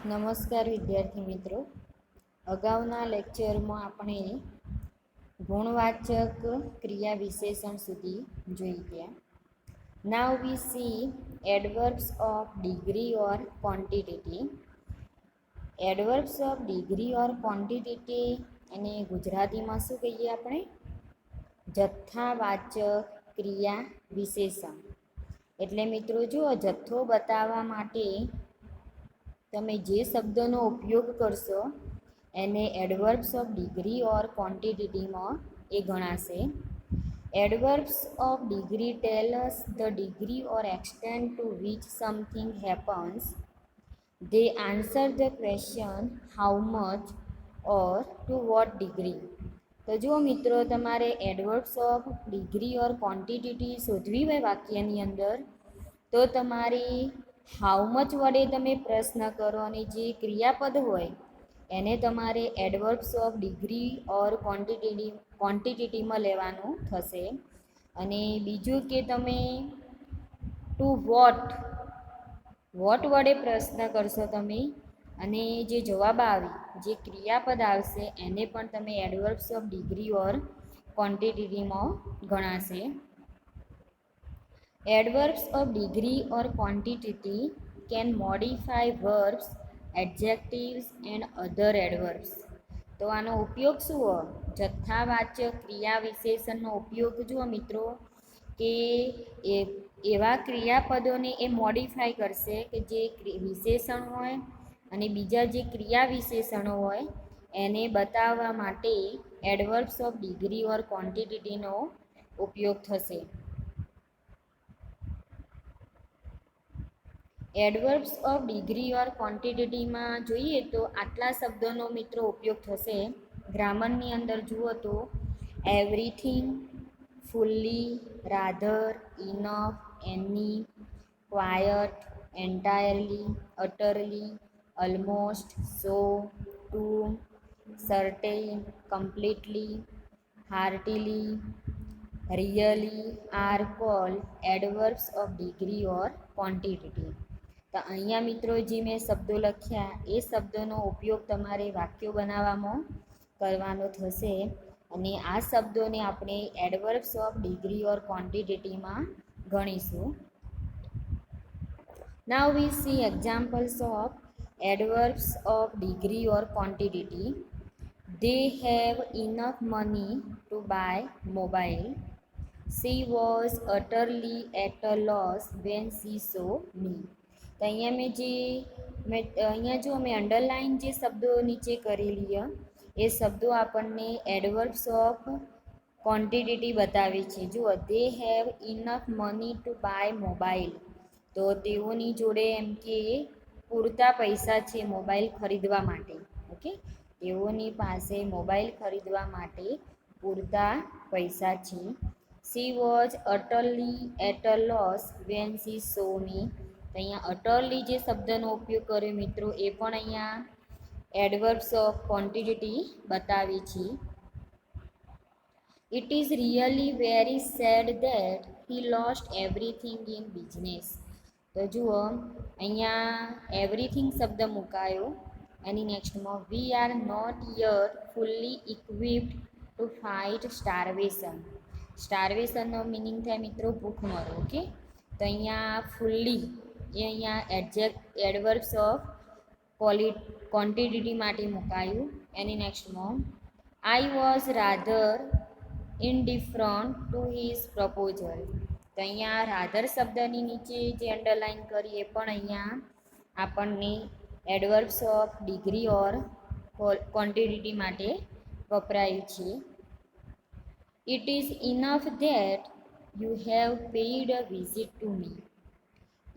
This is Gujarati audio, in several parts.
નમસ્કાર વિદ્યાર્થી મિત્રો, અગાઉના લેક્ચરમાં આપણે ગુણવાચક ક્રિયા વિશેષણ સુધી જોઈ ગયા. Now we see adverbs of degree or quantity. Adverbs of degree or quantity અને ગુજરાતીમાં શું કહીએ આપણે? જથ્થાવાચક ક્રિયા વિશેષણ. એટલે મિત્રો જુઓ, જથ્થો બતાવવા માટે તમે જે શબ્દનો ઉપયોગ કરશો એને એડવર્બ્સ ઓફ ડિગ્રી ઓર ક્વોન્ટિટીમાં એ ગણાશે. Adverbs of degree tell us the degree or extent to which something happens. They answer the question how much or to what degree. તો જુઓ મિત્રો, તમારે એડવર્બ્સ ઓફ ડિગ્રી ઓર ક્વોન્ટિટી શોધવી હોય વાક્યની અંદર, તો તમારી હાઉ મચ વડે તમે પ્રશ્ન કરો અને જે ક્રિયાપદ હોય એને તમારે એડવર્બ્સ ઓફ ડિગ્રી ઓર ક્વોન્ટિટીમાં લેવાનું થશે. અને બીજું કે તમે ટુ વોટ વડે પ્રશ્ન કરશો તમે, અને જે જવાબ આવે, જે ક્રિયાપદ આવશે એને પણ તમે એડવર્બ્સ ઓફ ડિગ્રી ઓર ક્વોન્ટિટીમાં ગણાશે. Adverbs of degree or quantity can modify verbs, adjectives and other adverbs. તો આનો ઉપયોગ શું હોય? જથ્થાવાચક ક્રિયા વિશેષણનો ઉપયોગ જુઓ મિત્રો, કે એવા ક્રિયાપદોને એ મોડિફાય કરશે કે જે વિશેષણ હોય અને બીજા જે ક્રિયા વિશેષણો હોય એને બતાવવા માટે એડવર્બ્સ ઓફ ડિગ્રી ઓર ક્વોન્ટિટીનો ઉપયોગ થશે. એડવર્બ્સ ઓફ ડિગ્રી ઓર ક્વોન્ટિટીમાં જોઈએ તો આટલા શબ્દોનો મિત્રો ઉપયોગ થશે. ગ્રામરની અંદર જુઓ તો everything, fully, rather, enough, any, quite, entirely, utterly, almost, so, too, certain, completely, heartily, really are call adverbs of degree or quantity. તો અહીંયા મિત્રો જે મેં શબ્દો લખ્યા એ શબ્દોનો ઉપયોગ તમારે વાક્યો બનાવવામાં કરવાનો થશે, અને આ શબ્દોને આપણે એડવર્બ્સ ઓફ ડિગ્રી ઓર ક્વોન્ટિટીમાં ગણીશું. Now we see examples of adverbs of degree or quantity. They have enough money to buy mobile. She was utterly at a loss when she saw me. તો અહીંયા જો મેં અંડરલાઇન જે શબ્દો નીચે કરેલી એ શબ્દો આપણને એડવર્બ્સ ઓફ ક્વોન્ટિટી બતાવે છે. જુઓ, they have enough money to buy mobile. તો તેઓની જોડે એમ કે પૂરતા પૈસા છે મોબાઈલ ખરીદવા માટે. ઓકે, તેઓની પાસે મોબાઈલ ખરીદવા માટે પૂરતા પૈસા છે. She was utterly at a loss when she saw me. તો અહીંયા અટરલી જે શબ્દનો ઉપયોગ કર્યો મિત્રો એ પણ અહીંયા એડવર્બ્સ ઓફ ક્વોન્ટિટી બતાવે છે. It is really very sad that he lost everything in business. તો જુઓ, અહીંયા એવરીથિંગ શબ્દ મુકાયો. એની નેક્સ્ટમાં we are not yet fully equipped to fight starvation. સ્ટાર્વેશનનો મિનિંગ થાય મિત્રો ભૂખમરો. ઓકે, તો અહીંયા ફુલ્લી એ અહીંયા એડવર્બ્સ ઓફ ક્વોન્ટિટી માટે મુકાયું. એની નેક્સ્ટમાં I was rather indifferent to his proposal. તો અહીંયા રાધર શબ્દની નીચે જે અંડરલાઇન કરી એ પણ અહીંયા આપણને adverbs of degree or quantity માટે વપરાયું છે. It is enough that you have paid a visit to me.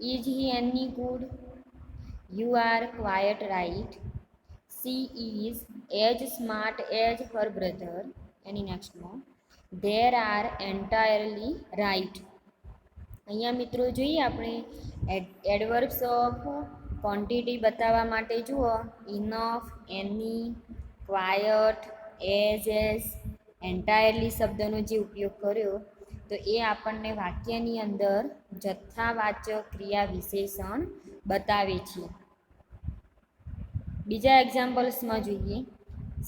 Is he any good? You are quite right. She is as smart as her brother. એની નેક્સ્ટમાં ધેર આર એન્ટાયરલી રાઇટ. અહીંયા મિત્રો જોઈએ આપણે એડવર્બ્સ ઓફ ક્વોન્ટિટી બતાવવા માટે જુઓ, ઇનફ, એની, ક્વાયટ, એઝ, એન્ટાયરલી શબ્દનો જે ઉપયોગ કર્યો તો એ આપણને વાક્યની અંદર જથ્થાવાચક ક્રિયા વિશેષણ બતાવે છે. બીજા એક્ઝામ્પલ્સમાં જોઈએ.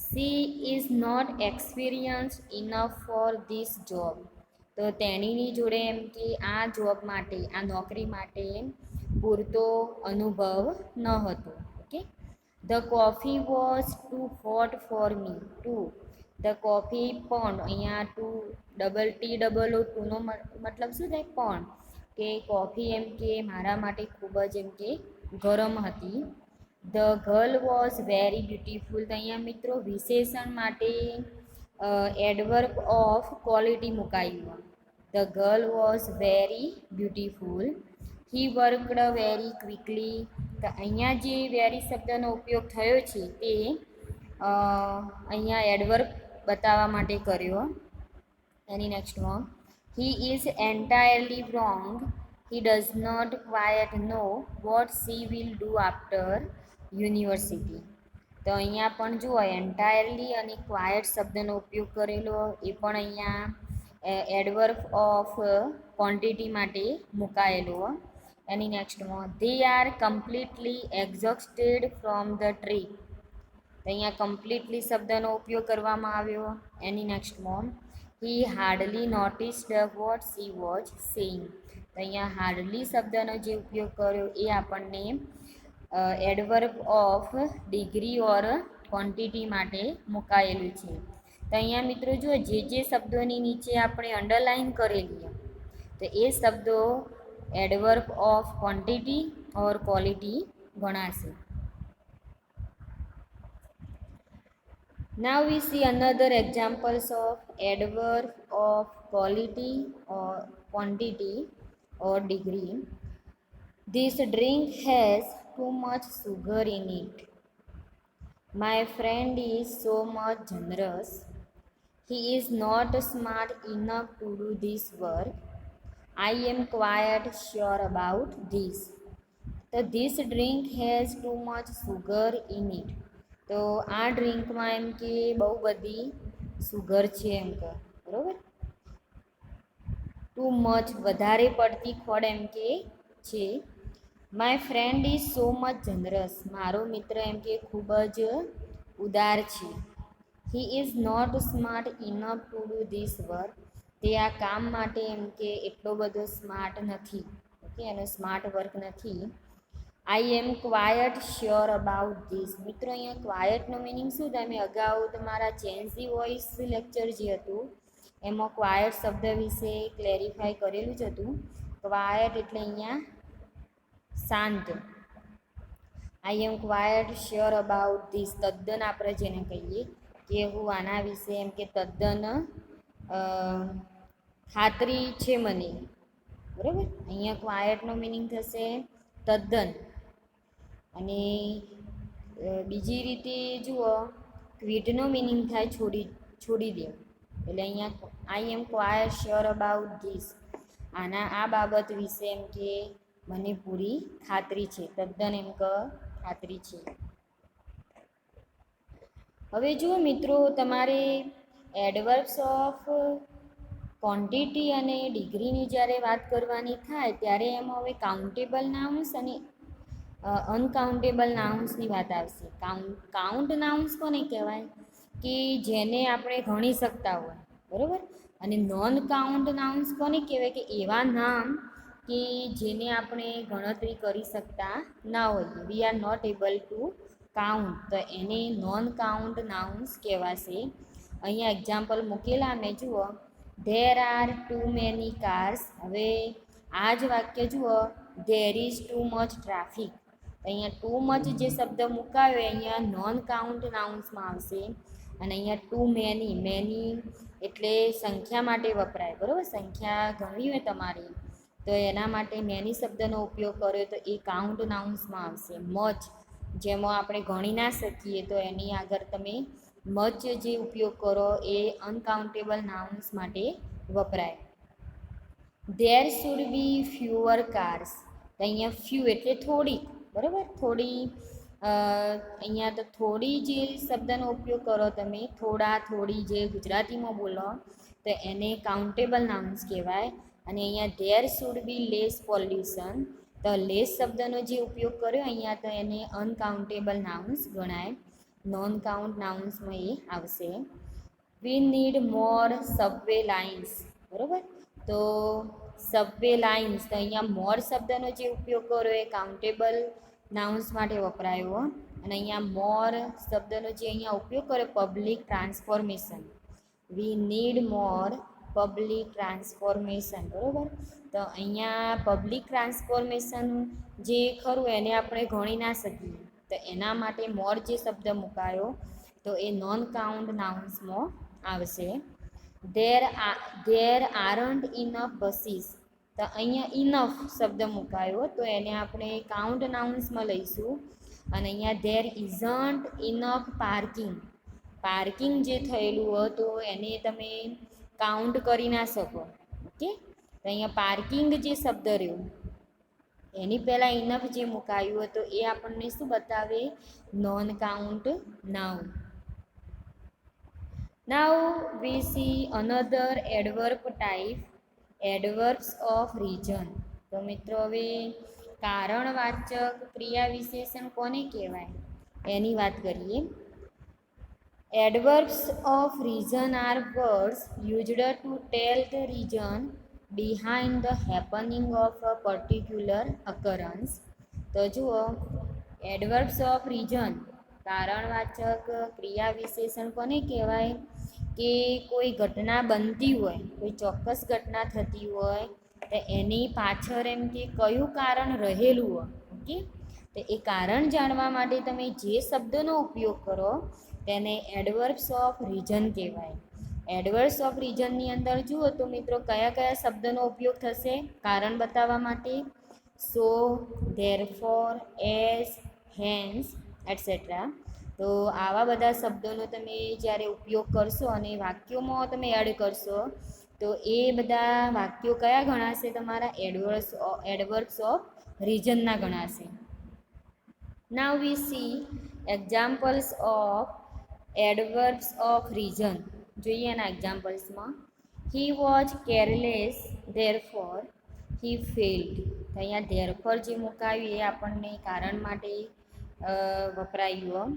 She is not experienced enough for this job. તો તેણીની જોડે એમ કે આ જોબ માટે, આ નોકરી માટે પૂરતો અનુભવ ન હતો. Okay. The coffee was too hot for me too. The coffee પણ, અહીંયા too double T double O ટુનો મતલબ શું થાય? પણ, કે કોફી એમ કે મારા માટે ખૂબ જ એમ કે ગરમ હતી. The girl was very beautiful. તો અહીંયા મિત્રો વિશેષણ માટે એડવર્બ ઓફ ક્વોલિટી મુકાયું. The girl was very beautiful. He worked very quickly. તો અહીંયા જે વેરી શબ્દનો ઉપયોગ થયો છે તે અહીંયા એડવર્બ બતાવવા માટે કર્યો. એની next one. He is entirely wrong. He does not quite know what she will do after university. તો અહીંયા પણ જુઓ એન્ટાયરલી અને ક્વાયટ શબ્દનો ઉપયોગ કરેલો, એ પણ અહીંયા એડવર્બ ઓફ ક્વોન્ટિટી માટે મુકાયેલો. એની નેક્સ્ટમાં they are completely exhausted from the trip. તો અહીંયા કમ્પ્લીટલી શબ્દનો ઉપયોગ કરવામાં આવ્યો. એની નેક્સ્ટમાં he hardly noticed what she was saying. તો અહીંયા હાર્ડલી શબ્દનો જે ઉપયોગ કર્યો એ આપણને adverb of degree or quantity માટે મુકાયેલું છે. તો અહીંયા મિત્રો જો જે શબ્દોની નીચે આપણે અંડરલાઇન કરેલી તો એ શબ્દો adverb of quantity or quality ગણાશે. Now we see another examples of adverb of quality or quantity or degree. This drink has too much sugar in it. My friend is so much generous. He is not smart enough to do this work. I am quite sure about this. So this drink has too much sugar in it. તો આ ડ્રિંકમાં એમ કે બહુ બધી સુગર છે એમ કે, બરાબર. ટુ મચ વધારે પડતી ખોડ એમ કે છે. My friend is so much generous. મારો મિત્ર એમ કે ખૂબ જ ઉદાર છે. He is not smart enough to do this work. તે આ કામ માટે એમ કે એટલો બધો સ્માર્ટ નથી. ઓકે, એનો સ્માર્ટ વર્ક નથી. આઈ એમ ક્વાયટ શ્યોર અબાઉટ ધીસ. મિત્રો અહીંયા ક્વાયટનો મિનિંગ શું થાય? મેં અગાઉ તમારા ચેન્જ ધી વોઇસ લેક્ચર જે હતું એમાં ક્વાયટ શબ્દ વિશે ક્લેરિફાય કરેલું જ હતું. ક્વાયટ એટલે અહીંયા શાંત. આઈ એમ ક્વાયટ શ્યોર અબાઉટ ધીસ. તદ્દન આપણે જેને કહીએ કે હું આના વિશે એમ કે તદ્દન ખાતરી છે મને, બરાબર. અહીંયા ક્વાયટનો મિનિંગ થશે તદ્દન. અને બીજી રીતે જુઓ ક્વિટનો મિનિંગ થાય છોડી દે. એટલે અહીંયા આઈ એમ ક્વાયટ શ્યોર અબાઉટ ધીસ. આ બાબત વિશે એમ કે મને પૂરી ખાતરી છે. તદ્દન એમ કે ખાતરી છે. હવે જુઓ મિત્રો, તમારે એડવર્બ્સ ઓફ ક્વોન્ટિટી અને ડિગ્રીની જ્યારે વાત કરવાની થાય ત્યારે એમાં હવે કાઉન્ટેબલ નાઉન્સ અને અનકાઉન્ટેબલ નાઉન્સની વાત આવશે. કાઉન્ટ નાઉન્સ કોને કહેવાય? કે જેને આપણે ગણી શકતા હોય, બરાબર. અને નોન કાઉન્ટ નાઉન્સ કોને કહેવાય? કે એવા નામ કે જેને આપણે ગણતરી કરી શકતા ના હોઈએ. We are not able to count. તો એને નોન કાઉન્ટ નાઉન્સ કહેવાશે. અહીંયા એક્ઝામ્પલ મૂકેલા મેં જુઓ. There are too many cars. હવે આ જ વાક્ય જુઓ, there is too much traffic. અહીંયા ટુ મચ જે શબ્દ મુકાયો અહીંયા નોન કાઉન્ટ નાઉન્સમાં આવશે. અને અહીંયા ટુ મેની એટલે સંખ્યા માટે વપરાય, બરાબર. સંખ્યા ગણવી હોય તમારી તો એના માટે મેની શબ્દનો ઉપયોગ કર્યો તો એ કાઉન્ટ નાઉન્સમાં આવશે. મચ જેમાં આપણે ગણી ના શકીએ તો એની આગળ તમે મચ જે ઉપયોગ કરો એ અનકાઉન્ટેબલ નાઉન્સ માટે વપરાય. There should B fewer cars. તો અહીંયા ફ્યુ એટલે થોડી, બરાબર. થોડી અહીંયા તો થોડી જે શબ્દનો ઉપયોગ કરો તમે, થોડા થોડી જે ગુજરાતીમાં બોલો તો એને કાઉન્ટેબલ નાઉન્સ કહેવાય. અને અહીંયા there should be less pollution. તો લેસ શબ્દનો જે ઉપયોગ કર્યો અહીંયા તો એને અનકાઉન્ટેબલ નાઉન્સ ગણાય, નોન કાઉન્ટ નાઉન્સમાં એ આવશે. We need more subway lines, બરાબર. તો સબવે લાઇન્સ, તો અહીંયા મોર શબ્દનો જે ઉપયોગ કર્યો એ કાઉન્ટેબલ નાઉન્સ માટે વપરાયો. અને અહીંયા મોર શબ્દનો જે અહીંયા ઉપયોગ કર્યો પબ્લિક ટ્રાન્સફોર્મેશન, વી નીડ મોર પબ્લિક ટ્રાન્સફોર્મેશન, બરાબર. તો અહીંયા પબ્લિક ટ્રાન્સફોર્મેશન જે ખરું એને આપણે ગણી ના શકીએ, તો એના માટે મોર જે શબ્દ મુકાયો તો એ નોન કાઉન્ટ નાઉન્સમાં આવશે. ધેર આરન્ટ ઇનફ બસીસ, તો અહીંયા ઇનફ શબ્દ મુકાયો તો એને આપણે કાઉન્ટ નાઉન્સમાં લઈશું. અને અહીંયા there isn't enough parking, parking જે થયેલું હોય તો એને તમે કાઉન્ટ કરી ના શકો. ઓકે, તો અહીંયા પાર્કિંગ જે શબ્દ રહ્યો એની પહેલાં ઇનફ જે મુકાયું હતું એ આપણને શું બતાવે, non count noun. Now we see another adverb type, adverbs of reason. તો મિત્રો હવે કારણવાચક ક્રિયા વિશેષણ કોને કહેવાય એની વાત કરીએ. Adverbs of reason are words used to tell the reason behind the happening of a particular occurrence. તો જુઓ, એડવર્બ્સ ઓફ રીઝન કારણવાચક ક્રિયા વિશેષણ કોને કહેવાય કે કોઈ ઘટના બનતી હોય, કોઈ ચોક્કસ ઘટના થતી હોય તો એની પાછળ એમ કે કયું કારણ રહેલું હોય. ઓકે, તો એ કારણ જાણવા માટે તમે જે શબ્દનો ઉપયોગ કરો તેને એડવર્બ્સ ઓફ રીઝન કહેવાય. એડવર્બ્સ ઓફ રીઝનની અંદર જુઓ તો મિત્રો કયા કયા શબ્દનો ઉપયોગ થશે કારણ બતાવવા માટે. સો, ધેરફોર, એઝ, હેન્સ એટસેટ્રા. તો આવા બધા શબ્દોનો તમે જ્યારે ઉપયોગ કરશો અને વાક્યોમાં તમે એડ કરશો તો એ બધા વાક્યો કયા ગણાશે, તમારા એડવર્બ્સ ઓફ રીઝનના ગણાશે. Now we see examples of adverbs of reason. જોઈએ એના એક્ઝામ્પલ્સમાં. He was careless therefore he failed. તો અહીંયા ધેરફોર જે મુકાવ્યું એ આપણને કારણ માટે વપરાયું.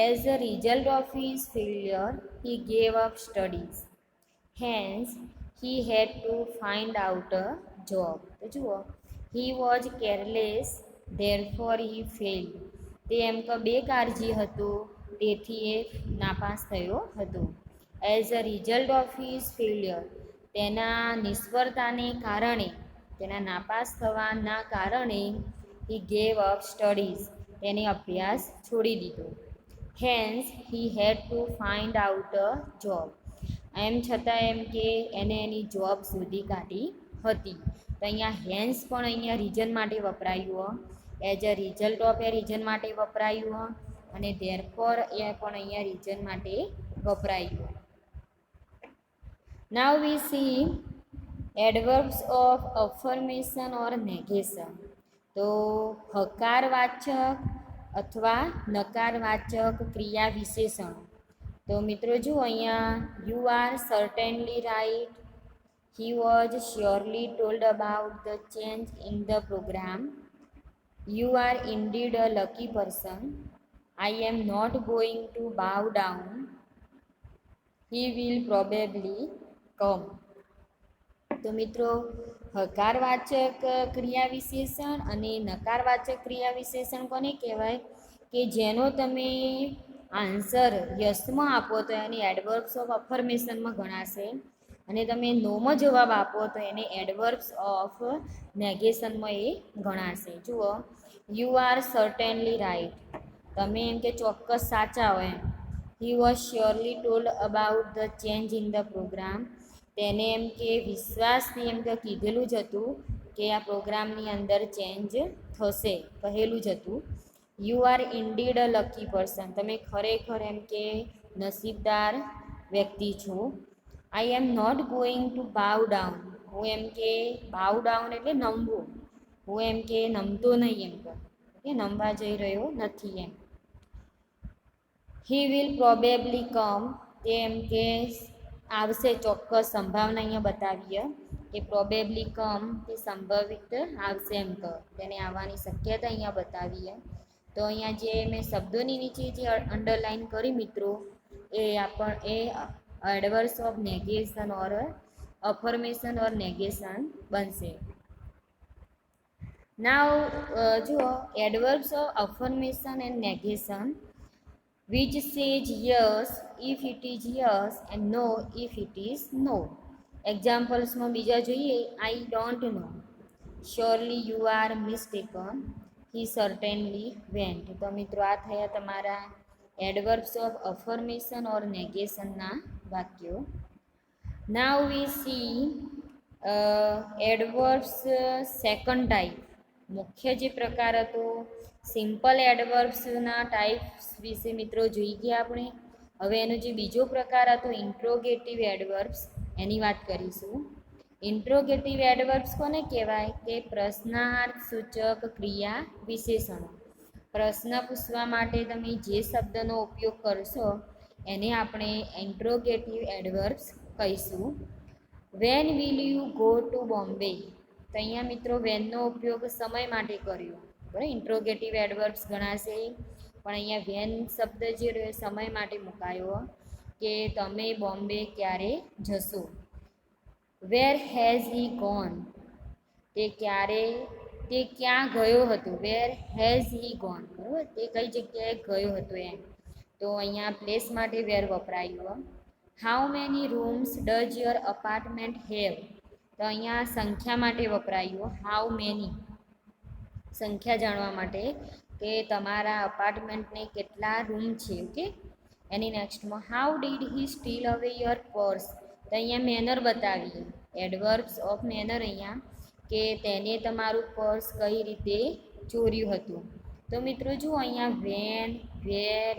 As a result of his failure he gave up studies. Hence he had to find out a job. તો જુઓ, he was careless therefore he failed. તે એમ કે બેકાળજી હતું તેથી એ નાપાસ થયો હતો. As a result of his failure, તેના નિષ્ફળતાને કારણે, તેના નાપાસ થવાના કારણે હી ગેવ અપ સ્ટડીઝ, તેને અભ્યાસ છોડી દીધો. Hence he had to find out a job. એમ છતાં એમ કે એને એની જોબ શોધી કાઢી હતી. તો અહીંયા હેન્સ પણ અહીંયા રીઝન માટે વપરાયું, એઝ અ રિઝલ્ટ ઓફ એ રીઝન માટે વપરાયું, અને ધેરફોર એ પણ અહીંયા રીઝન માટે વપરાયું. Now we see adverbs of affirmation or negation. તો હકારવાચક અથવા નકારવાચક ક્રિયા વિશેષણો. તો મિત્રો જુઓ અહીંયા, you are certainly right, he was surely told about the change in the programme, you are indeed a lucky person, I am not going to bow down, he will probably come. તો મિત્રો હકારવાચક ક્રિયા વિશેષણ અને નકારવાચક ક્રિયા વિશેષણ કોને કહેવાય કે જેનો તમે આન્સર યસમાં આપો તો એને એડવર્બ્સ ઓફ અફર્મેશનમાં ગણાશે, અને તમે નોમાં જવાબ આપો તો એને એડવર્બ્સ ઓફ નેગેશનમાં એ ગણાશે. જુઓ, યુ આર સર્ટેનલી રાઇટ, તમે એમ કે ચોક્કસ સાચા હોય એમ. He was surely told about the change in the programme, તેને એમ કે વિશ્વાસથી એમ કે કીધેલું જ હતું કે આ પ્રોગ્રામની અંદર ચેન્જ થશે, કહેલું જ હતું. You are indeed a lucky person, તમે ખરેખર એમ કે નસીબદાર વ્યક્તિ છો. I am not going to bow down, હું એમ કે બાવ ડાઉન એટલે નમવું, હું એમ કે નમતો નહીં એમ કે નમવા જઈ રહ્યો નથી એમ. હી વિલ પ્રોબેબલી કમ, તે એમ કે આવશે, ચોક્કસ સંભાવના અહીંયા બતાવીએ કે પ્રોબેબલી કમ તે સંભવિત આવશે એમ કહો, તેને આવવાની શક્યતા અહીંયા બતાવીએ. તો અહીંયા જે મેં શબ્દોની નીચે જે અંડરલાઈન કરી મિત્રો એ adverbs of negation or affirmation or negation બનશે. નાવ જુઓ, adverbs of affirmation and negation which says yes if it is yes and no if it is no. એક્ઝામ્પલ્સમાં બીજા જોઈએ. આઈ don't no, surely you are mistaken, he certainly vent. તો મિત્રો આ થયા તમારા એડવર્બ્સ ઓફ અફર્મેશન ઓર નેગેશનના વાક્યો. નાવ વી સી એડવર્બ્સ સેકન્ડ ટાઈપ. મુખ્ય જે પ્રકાર હતો સિમ્પલ એડવર્બ્સના ટાઈપ્સ વિશે મિત્રો જોઈ ગયા આપણે. હવે એનો જે બીજો પ્રકાર હતો ઇન્ટ્રોગેટિવ એડવર્બ્સ, એની વાત કરીશું. ઇન્ટ્રોગેટિવ એડવર્બ્સ કોને કહેવાય કે પ્રશ્નાર્થ સૂચક ક્રિયા વિશેષણો. પ્રશ્ન પૂછવા માટે તમે જે શબ્દનો ઉપયોગ કરશો એને આપણે ઇન્ટ્રોગેટિવ એડવર્બ્સ કહીશું. When will you go to Bombay. તો અહીંયા મિત્રો વેનનો ઉપયોગ સમય માટે કર્યો, બરાબર, ઇન્ટ્રોગેટિવ એડવર્બ્સ ગણાશે. પણ અહીંયા વેન શબ્દ જે રહ્યો સમય માટે મુકાયો કે તમે બોમ્બે ક્યારે જશો. વેર હેઝ હી ગોન, તે ક્યાં ગયો હતો. વેર હેઝ હી ગોન, બરાબર, તે કઈ જગ્યાએ ગયો હતો એમ. તો અહીંયા પ્લેસ માટે વેર વપરાયું. How many rooms does your apartment have. તો અહીંયા સંખ્યા માટે વપરાયું. હાઉ મેની, સંખ્યા જાણવા માટે કે તમારા અપાર્ટમેન્ટને કેટલા રૂમ છે. ઓકે. એની નેક્સ્ટમાં how did he steal away your purse. તો અહીંયા મેનર બતાવીએ, એડવર્બ્સ ઓફ મેનર અહીંયા કે તેને તમારું પર્સ કઈ રીતે ચોર્યું હતું. તો મિત્રો જુઓ અહીંયા વેન, વેર,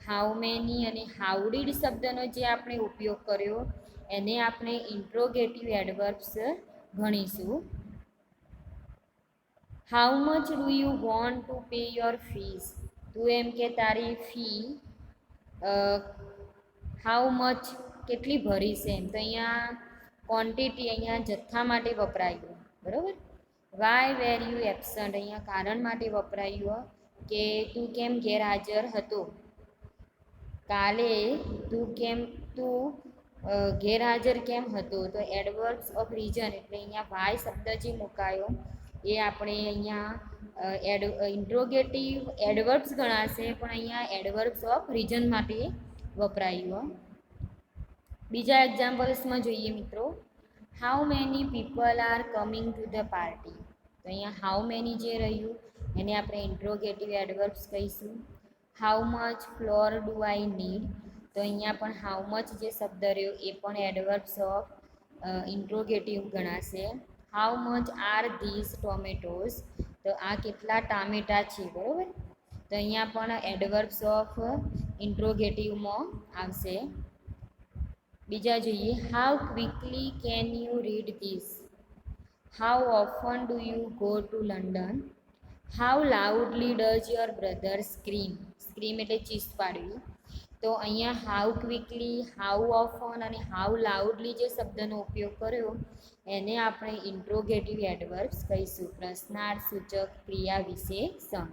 હાઉ મેની અને હાઉ ડીડ શબ્દનો જે આપણે ઉપયોગ કર્યો એને આપણે ઇન્ટ્રોગેટિવ એડવર્બ્સ ગણીશું. How much do you want to pay your fees. તું એમ કે તારી ફી હાઉ મચ કેટલી ભરી છે એમ. તો અહીંયા ક્વોન્ટિટી અહીંયા જથ્થા માટે વપરાયું, બરાબર. વાય વેર યુ એબસન્ટ, અહીંયા કારણ માટે વપરાયું કે તું કેમ ગેરહાજર હતો. કાલે તું ગેરહાજર કેમ હતો. તો એડવર્બ્સ ઓફ રીઝન એટલે અહીંયા વાય શબ્દ જે મુકાયો એ આપણે અહીંયા ઇન્ટ્રોગેટિવ એડવર્બ્સ ગણાશે, પણ અહીંયા એડવર્બ્સ ઓફ રીઝન માટે વપરાયું. બીજા એક્ઝામ્પલ્સમાં જોઈએ મિત્રો. How many people are coming to the party. તો અહીંયા હાઉ મેની જે રહ્યું એને આપણે ઇન્ટ્રોગેટિવ એડવર્બ્સ કહીશું. How much floor do I need. તો અહીંયા પણ હાઉ મચ જે શબ્દ રહ્યો એ પણ એડવર્બ્સ ઓફ ઇન્ટ્રોગેટિવ ગણાશે. How much are this tomatoes. તો આ કેટલા ટામેટા છે, બરાબર. તો અહીંયા પણ એડવર્બ્સ ઓફ ઇન્ટ્રોગેટિવમાં આવશે. બીજા જોઈએ. How quickly can you read this. How often do you go to London. How loudly does your brother scream. Scream એટલે ચીસ પાડવી. તો અહીંયા હાઉ ક્વિકલી, હાઉ ઓફન અને હાઉ લાઉડલી જે શબ્દનો ઉપયોગ કર્યો એને આપણે ઇન્ટ્રોગેટિવ એડવર્બ્સ કહીશું, પ્રશ્નાર્થ સૂચક ક્રિયા વિશેષણ.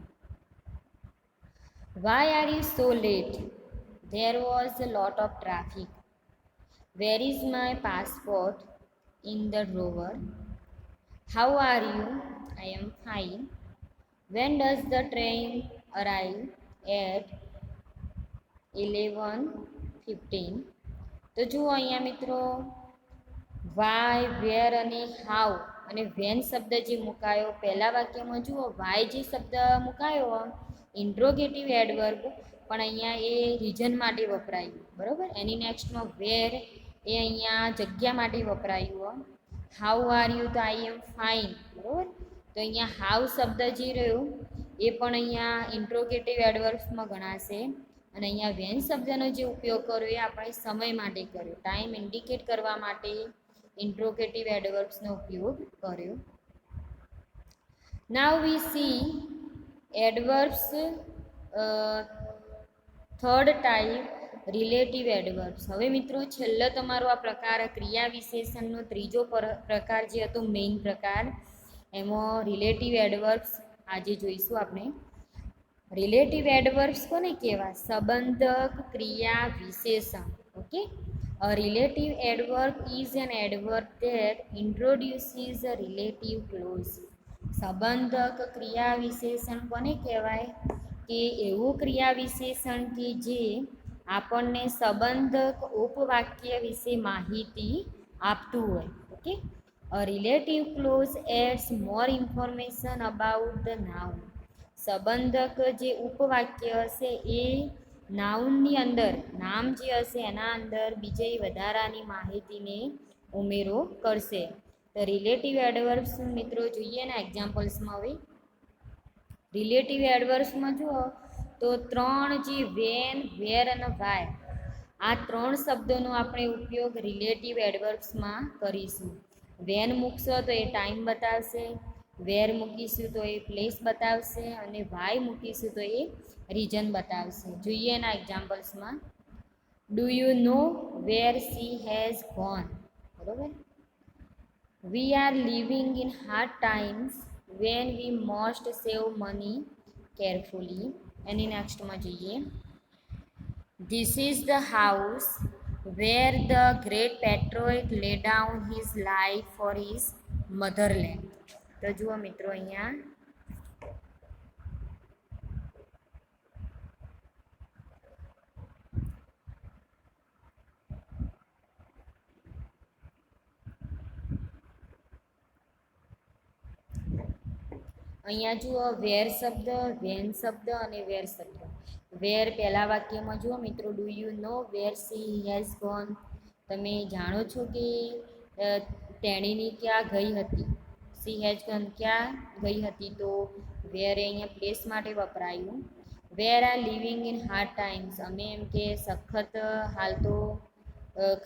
Why are you so late. There was a lot of traffic. Where is my passport. In the drawer. How are you. I am fine. When does the train arrive. At 11:15. તો જુઓ અહીંયા મિત્રો વાય, વેર અને હાઉ અને વેન શબ્દ જે મુકાયો પહેલા વાક્યમાં જુઓ વાય જે શબ્દ મુકાયો ઇન્ટ્રોગેટિવ એડવર્બ, પણ અહીંયા એ રીઝન માટે વપરાયું, બરાબર. એની નેક્સ્ટમાં વેર એ અહીંયા જગ્યા માટે વપરાયું. હાઉ આર યુ તો આઈ એમ ફાઇન, બરાબર. તો અહીંયા હાઉ શબ્દ જે રહ્યો એ પણ અહીંયા ઇન્ટ્રોગેટિવ એડવર્બ્સમાં ગણાશે. અને અહીંયા વેન શબ્દનો જે ઉપયોગ કર્યો એ આપણે સમય માટે કર્યો, ટાઈમ ઇન્ડિકેટ કરવા માટે ઇન્ટ્રોગેટિવ એડવર્બ્સનો ઉપયોગ કર્યો. નાવ we see એડવર્બ્સ third type relative એડવર્બ્સ. હવે મિત્રો છેલ્લો તમારો આ પ્રકાર ક્રિયા વિશેષણનો ત્રીજો પ્રકાર જે હતો મેઇન પ્રકાર, એમાં રિલેટિવ એડવર્બ્સ આજે જોઈશું આપણે. રિલેટિવ એડવર્બ્સ કોને કહેવાય? સંબંધક ક્રિયા વિશેષણ. Okay, a relative adverb is an adverb that introduces a relative clause. સંબંધક ક્રિયા વિશેષણ કોને કહેવાય? કે એવું ક્રિયા વિશેષણ કે જે આપણને સંબંધક ઉપવાક્ય વિશે માહિતી આપતું હોય. Okay, a relative clause adds more information about the noun. સંબંધક જે ઉપવાક્ય હશે એ નાઉનની અંદર, નામ જે હશે એના અંદર બીજી વધારાની માહિતીને ઉમેરો કરશે. તો રિલેટિવ એડવર્બ્સ મિત્રો જોઈએ ને એક્ઝામ્પલ્સમાં. હવે રિલેટિવ એડવર્બ્સમાં જુઓ તો ત્રણ જે વેન, વેર અને વાય, આ ત્રણ શબ્દોનો આપણે ઉપયોગ રિલેટિવ એડવર્બ્સમાં કરીશું. વેન મૂકશો તો એ ટાઈમ બતાવશે, વેર મૂકીશું તો એ પ્લેસ બતાવશે, અને વાય મૂકીશું તો એ રીજન બતાવશે. જોઈએ એના એક્ઝામ્પલ્સમાં. Do you know where she has gone? બરોબર. We are living in hard times when we most save money carefully. એની નેક્સ્ટમાં જોઈએ. This is the house where the great patriot lay down his life for his motherland. તો જુઓ મિત્રો અહીંયા જુઓ વેર શબ્દ, વેન શબ્દ અને વેર શબ્દ. વેર પહેલા વાક્યમાં જુઓ મિત્રો, do you know where she has gone? તમે જાણો છો કે તેણીની ક્યાં ગઈ હતી? સી હેઝ ગોન ક્યાં ગઈ હતી? તો વેર અહીંયા પ્લેસ માટે વપરાયું. Where are living in hard times, અમે એમ કે સખત હાલ તો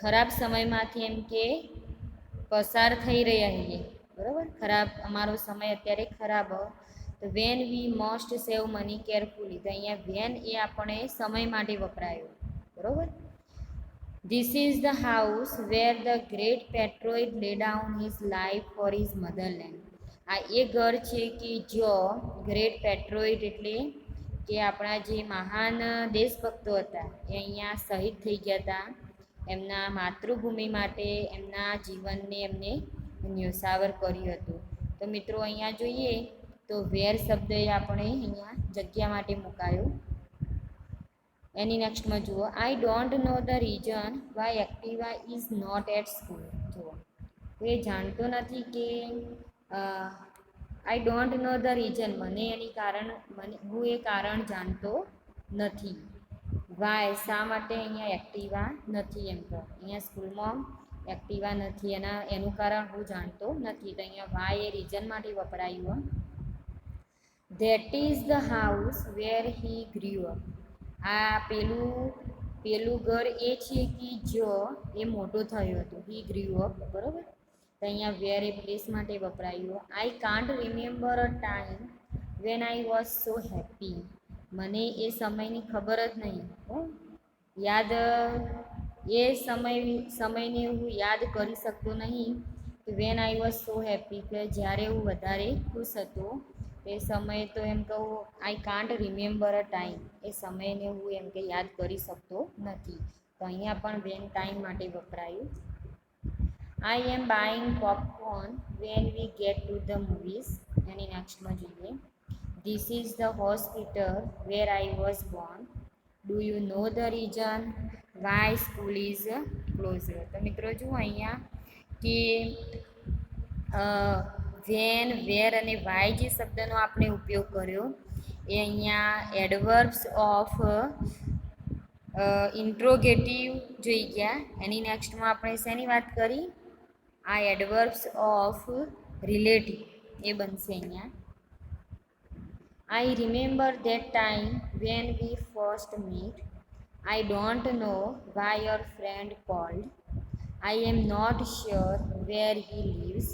ખરાબ સમયમાંથી એમ કે પસાર થઈ રહ્યા છીએ. બરાબર, ખરાબ અમારો સમય અત્યારે ખરાબ. તો when we must save money carefully, તો અહીંયા વેન એ આપણે સમય માટે વપરાયો. બરાબર. This is the house where the great patriot lay down his life for his motherland. આ એ ઘર છે કે જો ગ્રેટ પેટ્રોઇટ એટલે કે આપણા જે મહાન દેશભક્તો હતા એ અહીંયા શહીદ થઈ ગયા હતા, એમના માતૃભૂમિ માટે એમના જીવનને એમને ન્યોછાવર કર્યું હતું. તો મિત્રો અહીંયા જોઈએ તો વેર શબ્દ એ આપણે અહીંયા જગ્યા માટે મુકાયો. એની નેક્સ્ટમાં જુઓ. I don't know the reason why Activa is not at school. જુઓ, તો એ જાણતો નથી કે I don't know the reason, હું એ કારણ જાણતો નથી. વાય શા માટે અહીંયા એક્ટિવા નથી? એમ તો અહીંયા સ્કૂલમાં એક્ટિવા નથી, એનું કારણ હું જાણતો નથી. તો અહીંયા વાય એ રીઝન માટે વપરાયું. That is the house where he grew up. આ પેલું ઘર એ છે કે જો એ મોટો થયો હતો. He grew up. બરાબર. તો અહીંયા વેર એ પ્લેસ માટે વપરાયું. I can't remember a time when I was so happy. મને એ સમયની ખબર જ નહીં. સમયને હું યાદ કરી શકતો નહીં. Van I was so happy, કે જ્યારે હું વધારે ખુશ હતો એ સમયે. તો એમ કહું I can't remember a time, એ સમયને હું એમ કે યાદ કરી શકતો નથી. તો અહીંયા પણ વેન ટાઈમ માટે વપરાયું. I am buying popcorn when we get to the movies. એની નેક્સ્ટમાં જોઈએ. This is the hospital where I was born. Do you know the reason why school is close. તો મિત્રો જુઓ અહીંયા કે વેન, વેર અને વાય જે શબ્દનો આપણે ઉપયોગ કર્યો એ અહીંયા એડવર્બ્સ ઓફ ઇન્ટ્રોગેટિવ જોઈ ગયા. એની નેક્સ્ટમાં આપણે શેની વાત કરી? આ એડવર્બ્સ ઓફ રિલેટિવ એ બનશે અહીંયા. I remember that time when we first meet. I don't know why your friend called. I am not sure where he lives.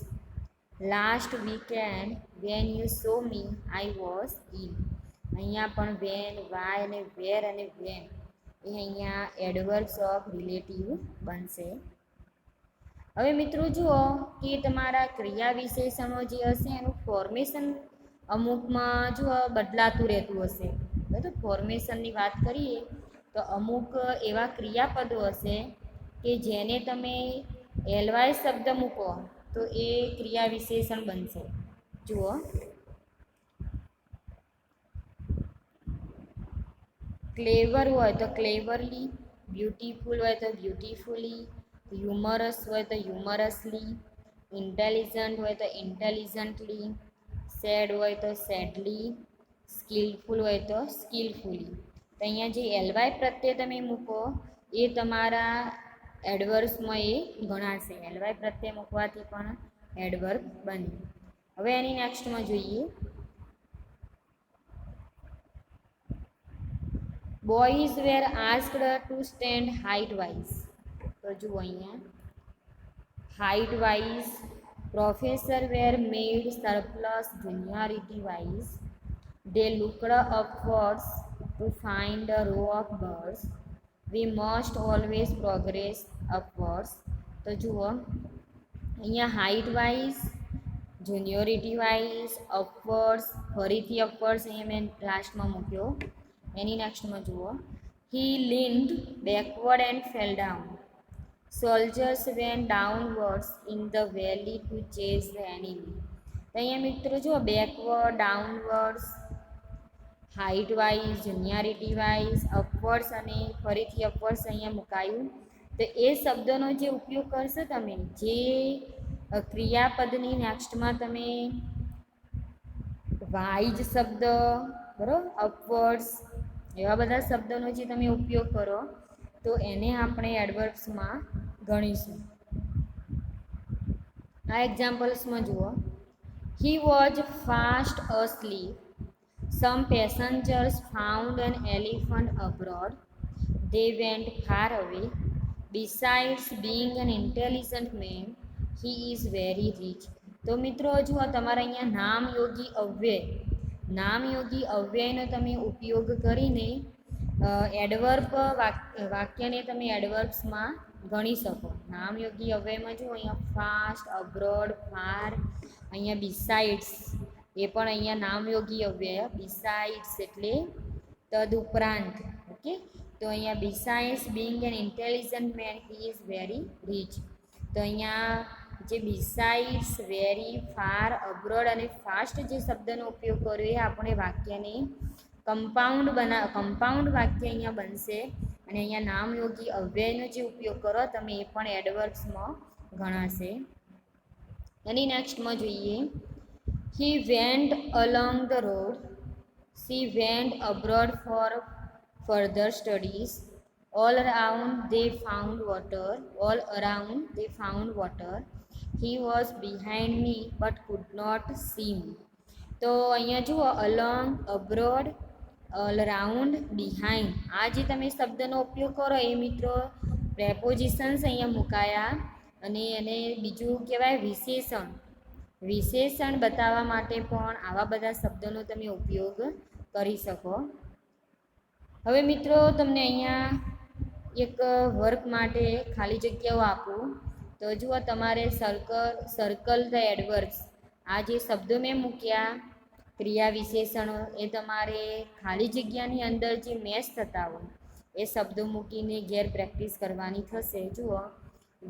Last weekend when you saw me I was ill. અહીંયા પણ વેન, વાય અને વેર અને વેન એ અહીંયા એડવર્બ્સ ઓફ રિલેટિવ બનશે. હવે મિત્રો જુઓ કે તમારા ક્રિયા વિશેષણો જે હશે એનું ફોર્મેશન અમુકમાં જુઓ બદલાતું રહેતું હશે. બરાબર, ફોર્મેશનની વાત કરીએ તો અમુક એવા ક્રિયાપદો હશે કે જેને તમે એલવાય શબ્દ મૂકો તો એ ક્રિયા વિશેષણ બનશે. જુઓ, ક્લેવર હોય તો ક્લેવરલી, બ્યુટીફુલ હોય તો બ્યુટીફુલી, હ્યુમરસ હોય તો હ્યુમરસલી, ઇન્ટેલિજન્ટ હોય તો ઇન્ટેલિજન્ટલી, સેડ હોય તો સેડલી, સ્કિલફુલ હોય તો સ્કિલફુલી. તો અહીંયા જે એલવાય પ્રત્યે તમે મૂકો એ તમારા એડવર્બ્સમાં એ ગણાશે. એલવાય પ્રત્યે મૂકવાથી પણ એડવર્બ બને. હવે એની નેક્સ્ટમાં જોઈએ, boys were asked to stand height wise. તો જુઓ અહીંયા height wise, professor were made surplus juniority wise, they looked upwards to find a row of birds, we must always progress upwards. તો જુઓ અહીંયા હાઇટ વાઇઝ, જુનિયોરિટી વાઇઝ, અપવર્ડ્સ, ફરીથી અપવર્ડ્સ અહીંયા મેં લાસ્ટમાં મૂક્યો. એની નેક્સ્ટમાં જુઓ, he leaned backward and fell down, soldiers went downwards in the valley to chase the enemy. તો અહીંયા મિત્રો જુઓ બેકવર્ડ, ડાઉનવર્ડ્સ, હાઇટ વાઇઝ, જુનિયરિટી વાઇઝ, અપવર્ડ્સ અને ફરીથી અપવર્ડ્સ અહીંયા મુકાયું. તો એ શબ્દનો જે ઉપયોગ કરશો તમે, જે ક્રિયાપદની નેક્સ્ટમાં તમે વાઇઝ શબ્દ, બરાબર, અપવર્ડ્સ એવા બધા શબ્દોનો જે તમે ઉપયોગ કરો તો એને આપણે એડવર્બ્સમાં ગણીશું. આ એક્ઝામ્પલ્સમાં જુઓ, he was fast asleep, some passengers found an elephant abroad, they went far away, besides being an intelligent man, he is very rich. તો મિત્રો જુઓ તમારે અહીંયા નામયોગી અવ્યયનો તમે ઉપયોગ કરીને એડવર્બ વાક્યને તમે એડવર્બ્સમાં ગણી શકો. નામયોગી અવ્યયમાં જુઓ અહીંયા ફાસ્ટ, અબ્રોડ, ફાર, અહીંયા બિસાઇડ્સ એ પણ અહીંયા નામયોગી અવ્યય. બિસાઇડ્સ એટલે તદુપરાંત. ઓકે, તો અહીંયા besides being an intelligent man he is very rich. તો અહીંયા જે બિસાઇડ્સ, વેરી, ફાર, અબ્રોડ અને ફાસ્ટ જે શબ્દનો ઉપયોગ કર્યો એ આપણે વાક્યને કમ્પાઉન્ડ વાક્ય અહીંયા બનશે. અને અહીંયા નામયોગી અવ્યયનો જે ઉપયોગ કરો તમે એ પણ એડવર્બ્સમાં ગણાશે. એની નેક્સ્ટમાં જોઈએ, he went along the road, she went abroad for further studies, all around they found water, he was behind me but could not see me. તો અહીંયા જુઓ along, abroad, all around, behind આ જે તમે શબ્દનો ઉપયોગ કરો એ મિત્રો પ્રેપોઝિશન્સ અહીંયા મુકાયા. અને એને બીજું કહેવાય વિશેષણ બતાવવા માટે પણ આવા બધા શબ્દોનો તમે ઉપયોગ કરી શકો. હવે મિત્રો તમને અહીંયા એક વર્ક માટે ખાલી જગ્યાઓ આપું. તો જુઓ તમારે સર્કલ ધ એડવર્બ્સ, આ જે શબ્દો મેં મૂક્યા ક્રિયા વિશેષણો એ તમારે ખાલી જગ્યાની અંદર જે મેચ થતા હોય એ શબ્દો મૂકીને ઘેર પ્રેક્ટિસ કરવાની થશે. જુઓ,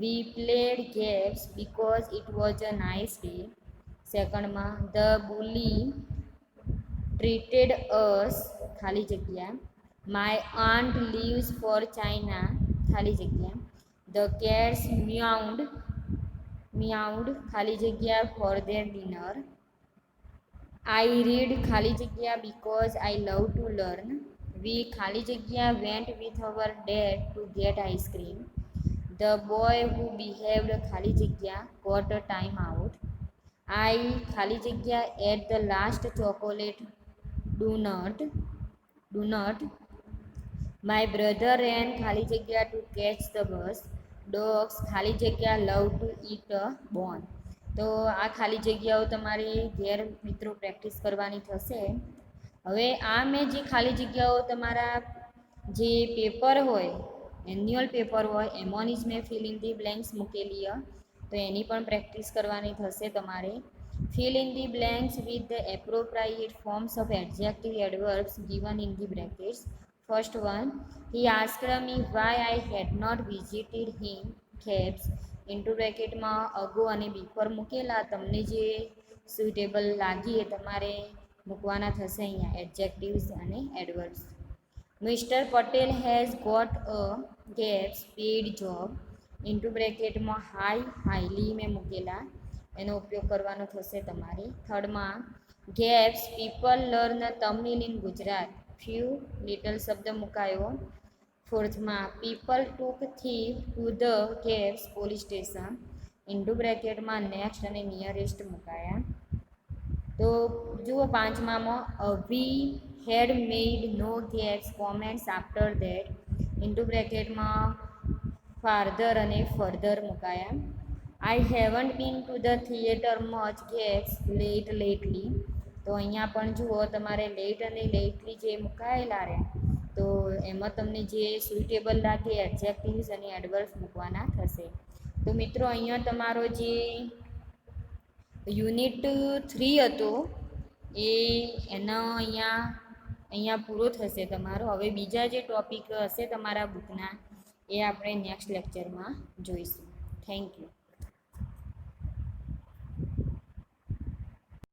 we played games because it was a nice day. સેકન્ડમાં, the bully treated us, ખાલી જગ્યા, my aunt leaves for China, ખાલી જગ્યા, the cats meowed, ખાલી જગ્યા, for their dinner, I read, ખાલી જગ્યા, because I love to learn, we, ખાલી જગ્યા, went with our dad to get ice cream, the boy who behaved, ખાલી જગ્યા, got a time out, I, ખાલી જગ્યા, ate the last chocolate donut, my brother ran, ખાલી જગ્યા, to catch the bus, dogs, ખાલી જગ્યા, love to eat a bone. તો આ ખાલી જગ્યાઓ તમારી ઘેર મિત્રો પ્રેક્ટિસ કરવાની થશે. હવે આ મેં જે ખાલી જગ્યાઓ તમારા જે પેપર હોય એન્યુઅલ પેપર હોય એમાં જ મેં ફિલ ઇન ધી બ્લેન્ક્સ મૂકેલી તો એની પણ પ્રેક્ટિસ કરવાની થશે તમારે. Fill in the blanks with the appropriate forms of adjective adverbs given in the brackets. First one, he asked me why I had not visited him gaps into બ્રેકેટમાં અગો અને બિફોર મૂકેલા. તમને જે સુઇટેબલ લાગી એ તમારે મૂકવાના થશે અહીંયા એડજેક્ટિવ્સ અને adverbs. Mister Patel has got a gaps paid job into બ્રેકેટમાં હાઈલી મેં મૂકેલા એનો ઉપયોગ કરવાનો થશે તમારે. થર્ડમાં gaps people learn Tamil in Gujarat few little શબ્દ મુકાયો. ફોર્થમાં people took thief to the gaps police station into બ્રેકેટમાં નેક્સ્ટ અને નિયરેસ્ટ મુકાયા. તો જુઓ પાંચમામાં we had made no gaps comments after that into બ્રેકેટમાં ફાર્ધર અને ફર્ધર મુકાયા. I haven't been to the theatre much gaps લેટલી. તો અહીંયા પણ જુઓ તમારે લેટ અને લેટલી જે મુકાયેલા રહ્યા તો એમાં તમને જે સુઇટેબલ લાગે એડજેક્ટિવ્સ અને એડવર્બ્સ મૂકવાના થશે. તો મિત્રો અહીંયા તમારો જે યુનિટ 3 હતો એનો અહીંયા પૂરો થશે તમારો. હવે બીજા જે ટોપિક હશે તમારા બુકના એ આપણે નેક્સ્ટ લેક્ચરમાં જોઈશું. Thank you.